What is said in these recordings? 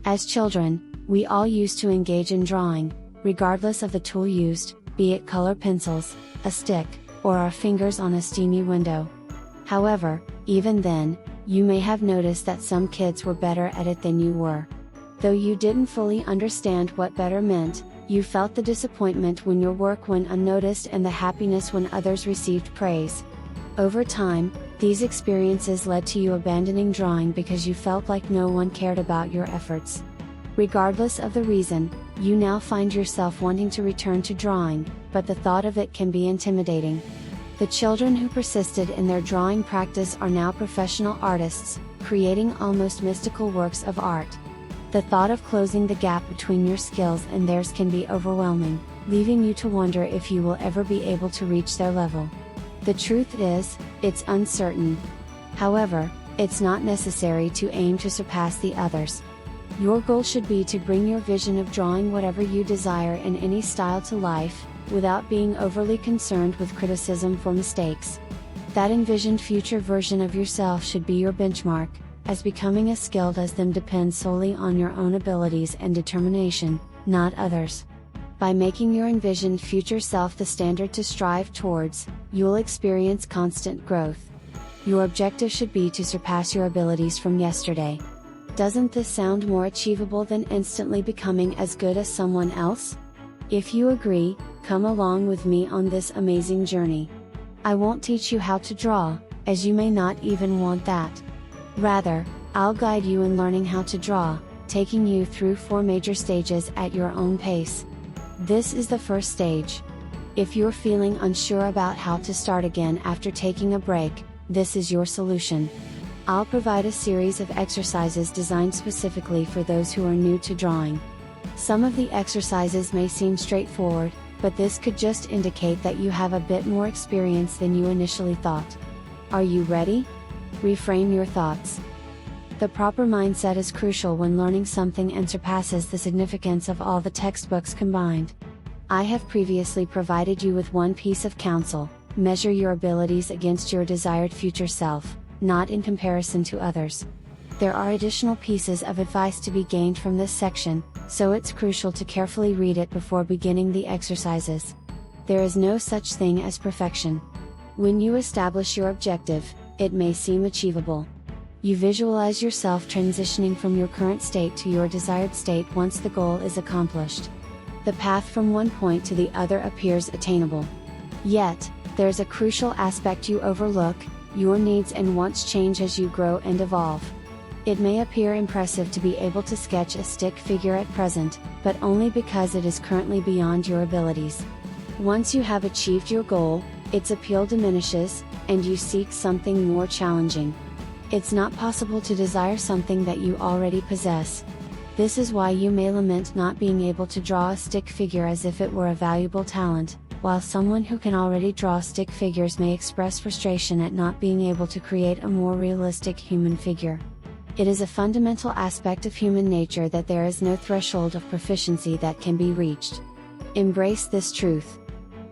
As children, we all used to engage in drawing, regardless of the tool used, be it color pencils, a stick, or our fingers on a steamy window. However, even then, you may have noticed that some kids were better at it than you were. Though you didn't fully understand what better meant, you felt the disappointment when your work went unnoticed and the happiness when others received praise. Over time, these experiences led to you abandoning drawing because you felt like no one cared about your efforts. Regardless of the reason, you now find yourself wanting to return to drawing, but the thought of it can be intimidating. The children who persisted in their drawing practice are now professional artists, creating almost mystical works of art. The thought of closing the gap between your skills and theirs can be overwhelming, leaving you to wonder if you will ever be able to reach their level. The truth is, it's uncertain. However, it's not necessary to aim to surpass the others. Your goal should be to bring your vision of drawing whatever you desire in any style to life, without being overly concerned with criticism for mistakes. That envisioned future version of yourself should be your benchmark, as becoming as skilled as them depends solely on your own abilities and determination, not others. By making your envisioned future self the standard to strive towards, you'll experience constant growth. Your objective should be to surpass your abilities from yesterday. Doesn't this sound more achievable than instantly becoming as good as someone else? If you agree, come along with me on this amazing journey. I won't teach you how to draw, as you may not even want that. Rather, I'll guide you in learning how to draw, taking you through 4 major stages at your own pace. This is the first stage. If you're feeling unsure about how to start again after taking a break, this is your solution. I'll provide a series of exercises designed specifically for those who are new to drawing. Some of the exercises may seem straightforward, but this could just indicate that you have a bit more experience than you initially thought. Are you ready? Reframe your thoughts. The proper mindset is crucial when learning something and surpasses the significance of all the textbooks combined. I have previously provided you with one piece of counsel: measure your abilities against your desired future self, not in comparison to others. There are additional pieces of advice to be gained from this section, so it's crucial to carefully read it before beginning the exercises. There is no such thing as perfection. When you establish your objective, it may seem achievable. You visualize yourself transitioning from your current state to your desired state once the goal is accomplished. The path from one point to the other appears attainable. Yet, there's a crucial aspect you overlook: your needs and wants change as you grow and evolve. It may appear impressive to be able to sketch a stick figure at present, but only because it is currently beyond your abilities. Once you have achieved your goal, its appeal diminishes, and you seek something more challenging. It's not possible to desire something that you already possess. This is why you may lament not being able to draw a stick figure as if it were a valuable talent, while someone who can already draw stick figures may express frustration at not being able to create a more realistic human figure. It is a fundamental aspect of human nature that there is no threshold of proficiency that can be reached. Embrace this truth.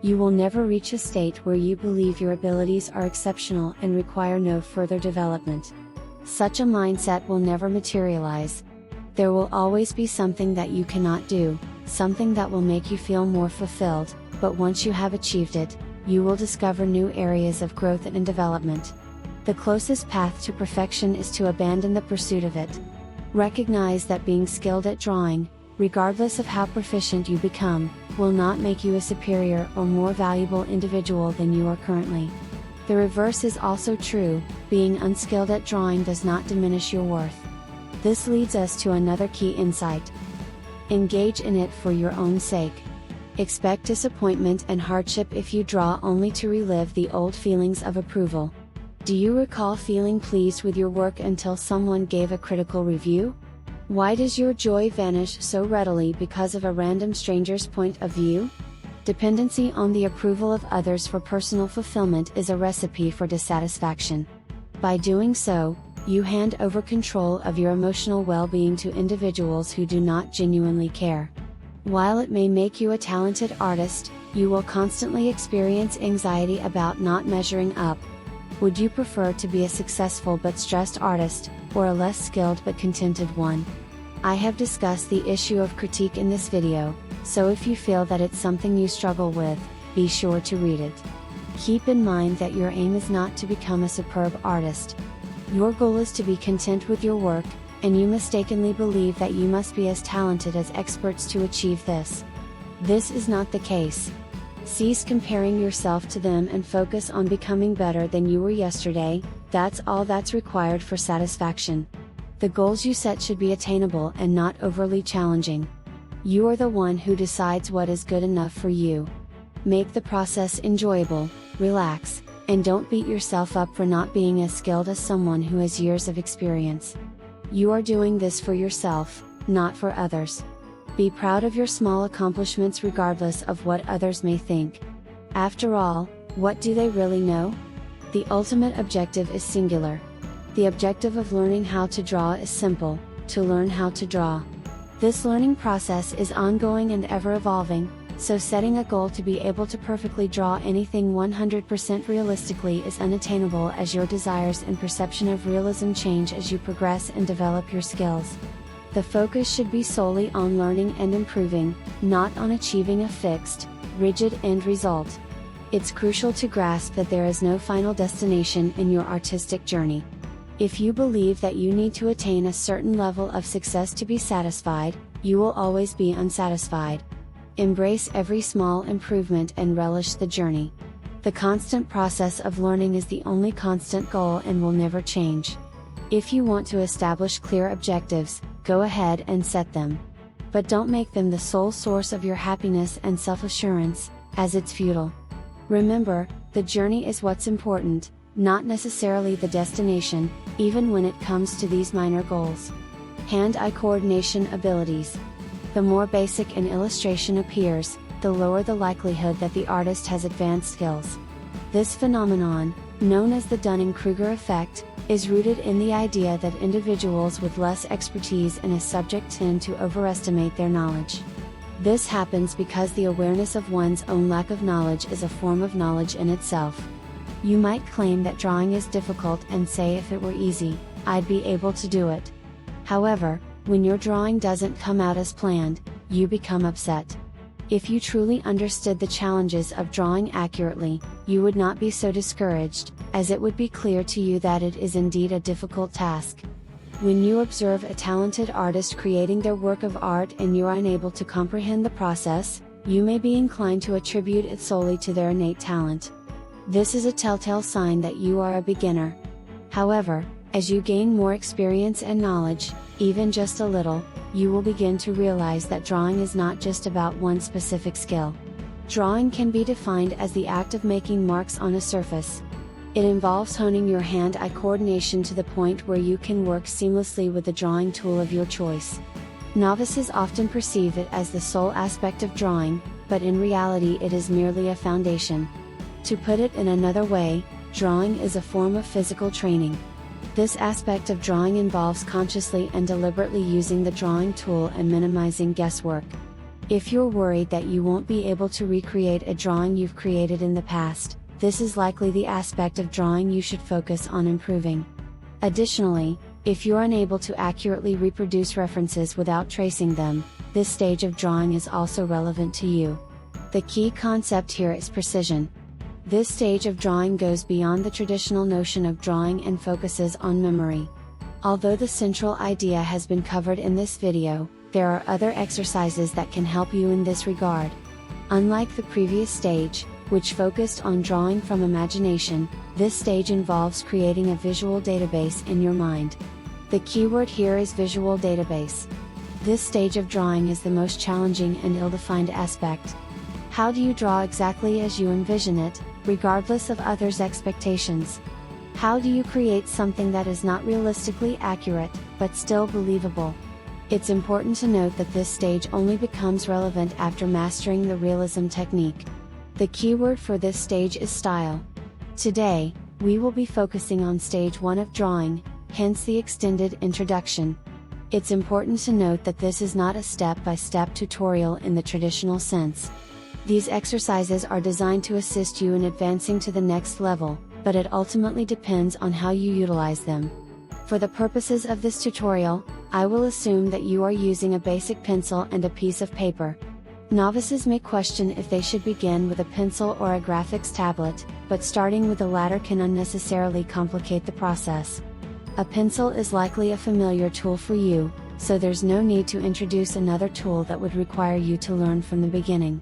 You will never reach a state where you believe your abilities are exceptional and require no further development. Such a mindset will never materialize. There will always be something that you cannot do, something that will make you feel more fulfilled, but once you have achieved it, you will discover new areas of growth and development. The closest path to perfection is to abandon the pursuit of it. Recognize that being skilled at drawing, regardless of how proficient you become, will not make you a superior or more valuable individual than you are currently. The reverse is also true: being unskilled at drawing does not diminish your worth. This leads us to another key insight. Engage in it for your own sake. Expect disappointment and hardship if you draw only to relive the old feelings of approval. Do you recall feeling pleased with your work until someone gave a critical review? Why does your joy vanish so readily because of a random stranger's point of view? Dependency on the approval of others for personal fulfillment is a recipe for dissatisfaction. By doing so, you hand over control of your emotional well-being to individuals who do not genuinely care. While it may make you a talented artist, you will constantly experience anxiety about not measuring up. Would you prefer to be a successful but stressed artist, or a less skilled but contented one? I have discussed the issue of critique in this video, so if you feel that it's something you struggle with, be sure to read it. Keep in mind that your aim is not to become a superb artist. Your goal is to be content with your work, and you mistakenly believe that you must be as talented as experts to achieve this. This is not the case. Cease comparing yourself to them and focus on becoming better than you were yesterday. That's all that's required for satisfaction. The goals you set should be attainable and not overly challenging. You are the one who decides what is good enough for you. Make the process enjoyable, relax, and don't beat yourself up for not being as skilled as someone who has years of experience. You are doing this for yourself, not for others. Be proud of your small accomplishments regardless of what others may think. After all, what do they really know? The ultimate objective is singular. The objective of learning how to draw is simple: to learn how to draw. This learning process is ongoing and ever evolving, so setting a goal to be able to perfectly draw anything 100% realistically is unattainable, as your desires and perception of realism change as you progress and develop your skills. The focus should be solely on learning and improving, not on achieving a fixed, rigid end result. It's crucial to grasp that there is no final destination in your artistic journey. If you believe that you need to attain a certain level of success to be satisfied, you will always be unsatisfied. Embrace every small improvement and relish the journey. The constant process of learning is the only constant goal and will never change. If you want to establish clear objectives, go ahead and set them. But don't make them the sole source of your happiness and self-assurance, as it's futile. Remember, the journey is what's important, not necessarily the destination, even when it comes to these minor goals. Hand-eye coordination abilities. The more basic an illustration appears, the lower the likelihood that the artist has advanced skills. This phenomenon, known as the Dunning-Kruger effect, is rooted in the idea that individuals with less expertise in a subject tend to overestimate their knowledge. This happens because the awareness of one's own lack of knowledge is a form of knowledge in itself. You might claim that drawing is difficult and say, if it were easy, I'd be able to do it. However, when your drawing doesn't come out as planned, you become upset. If you truly understood the challenges of drawing accurately, you would not be so discouraged, as it would be clear to you that it is indeed a difficult task. When you observe a talented artist creating their work of art and you are unable to comprehend the process, you may be inclined to attribute it solely to their innate talent. This is a telltale sign that you are a beginner. However, as you gain more experience and knowledge, even just a little, you will begin to realize that drawing is not just about one specific skill. Drawing can be defined as the act of making marks on a surface. It involves honing your hand-eye coordination to the point where you can work seamlessly with the drawing tool of your choice. Novices often perceive it as the sole aspect of drawing, but in reality it is merely a foundation. To put it in another way, drawing is a form of physical training. This aspect of drawing involves consciously and deliberately using the drawing tool and minimizing guesswork. If you're worried that you won't be able to recreate a drawing you've created in the past, this is likely the aspect of drawing you should focus on improving. Additionally, if you're unable to accurately reproduce references without tracing them, this stage of drawing is also relevant to you. The key concept here is precision. This stage of drawing goes beyond the traditional notion of drawing and focuses on memory. Although the central idea has been covered in this video, there are other exercises that can help you in this regard. Unlike the previous stage, which focused on drawing from imagination, this stage involves creating a visual database in your mind. The keyword here is visual database. This stage of drawing is the most challenging and ill-defined aspect. How do you draw exactly as you envision it, regardless of others' expectations? How do you create something that is not realistically accurate, but still believable? It's important to note that this stage only becomes relevant after mastering the realism technique. The keyword for this stage is style. Today, we will be focusing on stage 1 of drawing, hence the extended introduction. It's important to note that this is not a step-by-step tutorial in the traditional sense. These exercises are designed to assist you in advancing to the next level, but it ultimately depends on how you utilize them. For the purposes of this tutorial, I will assume that you are using a basic pencil and a piece of paper. Novices may question if they should begin with a pencil or a graphics tablet, but starting with the latter can unnecessarily complicate the process. A pencil is likely a familiar tool for you, so there's no need to introduce another tool that would require you to learn from the beginning.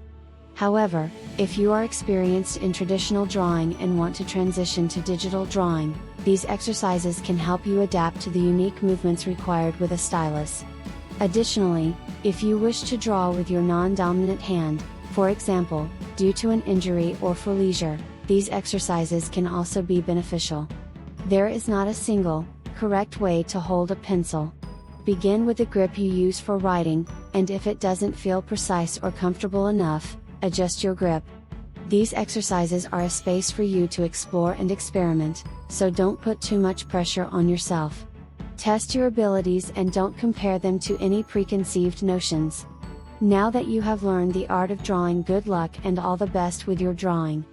However, if you are experienced in traditional drawing and want to transition to digital drawing, these exercises can help you adapt to the unique movements required with a stylus. Additionally, if you wish to draw with your non-dominant hand, for example, due to an injury or for leisure, these exercises can also be beneficial. There is not a single, correct way to hold a pencil. Begin with the grip you use for writing, and if it doesn't feel precise or comfortable enough, adjust your grip. These exercises are a space for you to explore and experiment, so don't put too much pressure on yourself. Test your abilities and don't compare them to any preconceived notions. Now that you have learned the art of drawing, good luck and all the best with your drawing.